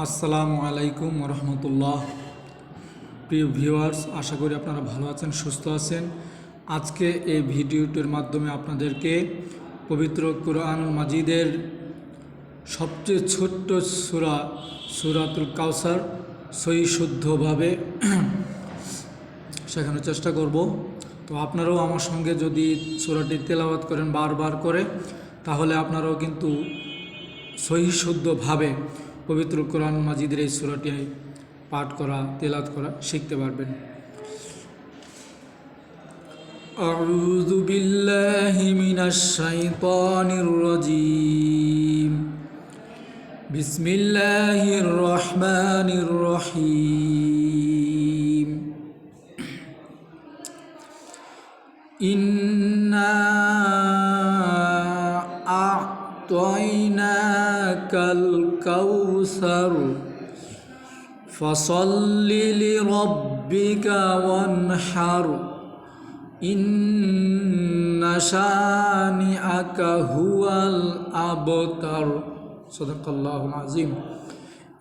আসসালামু আলাইকুম রহমতুল্লাহ। প্রিয় ভিউয়ার্স, আশা করি আপনারা ভালো আছেন, সুস্থ আছেন। আজকে এই ভিডিওটির মাধ্যমে আপনাদেরকে পবিত্র কুরআনুল মাজিদের সবচেয়ে ছোট্ট সূরা সূরাতুল কাউসার সহি শুদ্ধভাবে শেখানোর চেষ্টা করব। তো আপনারাও আমার সঙ্গে যদি সূরাটি তেলাওয়াত করেন বারবার করে, তাহলে আপনারাও কিন্তু সহি শুদ্ধভাবে পবিত্র কোরআন মাজিদের এই সূরাটি পাঠ করা, তেলাওয়াত করা শিখতে পারবেন। আউযু বিল্লাহি মিনাশ শাইতানির রাজীম। বিসমিল্লাহির রহমানির রহিম। ইন্না আ'তাইনাকাল কাউসার ফসল্লি লিরাব্বিকা ওয়ানহার ইন্না শানিআকা হুয়াল আবতার। সাদাকাল্লাহুল আযীম।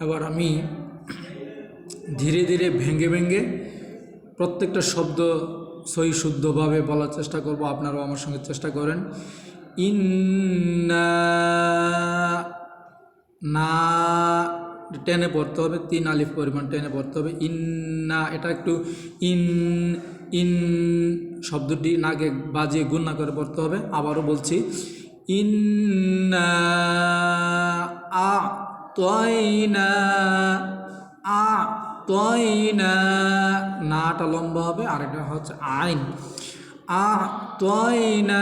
এবার আমি ধীরে ধীরে ভেঙে প্রত্যেকটা শব্দ সহি শুদ্ধভাবে বলার চেষ্টা করব। আপনারাও আমার সঙ্গে চেষ্টা করেন। ইন্না, না টেনে পড়তে হবে, 3 আলিফ পরিমাণ টেনে পড়তে হবে। ইন্না, এটা একটু ইন ইন শব্দটি নাকে বাজিয়ে গুণনা করে পড়তে হবে। আবারও বলছি, ইন্না আ'তাইনা, আ'তাইনা, নাটা লম্বা হবে, আর এটা হচ্ছে আইন। আ'তাইনাকাল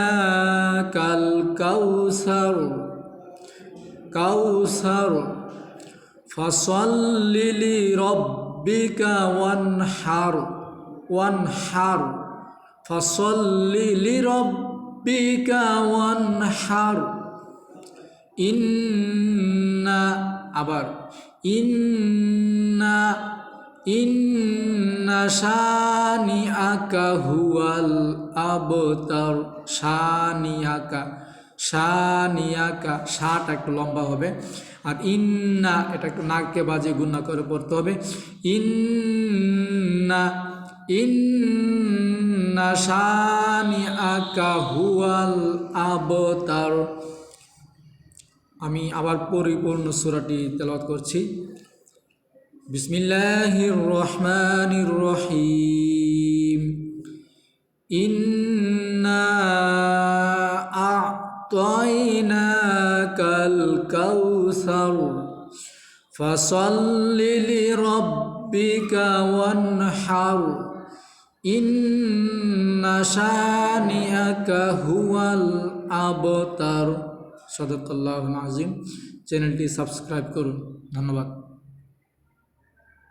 কাউসার, কাউসার ফসল্লি লিরাব্বিকা ওয়ানহার, ওয়ানহার ফসল্লি লিরাব্বিকা ওয়ানহার ইন্না, আবার ইন্না, ইন্না শানিআকা হুয়াল আবতার। শানিআকা, শানিআকা, শাটা একটু লম্বা হবে, আর ইন্না এটা একটু নাককে বাজে গুণনা করে পড়তে হবে। ইন্না, ইন্না শানিআকা হুয়াল আবতার। আমি আবার পরিপূর্ণ সূরাটি তেলাওয়াত করছি। বিসমিল্লাহির রহমানির রহিম। ইন্না আ'তাইনাকাল কাউসার ফসল্লি লিরাব্বিকা ওয়ানহার ইন্না শানিআকা হুয়াল আবতার। সাদাকাল্লাহুল আযীম। চ্যানেলটি সাবস্ক্রাইব করুন। ধন্যবাদ।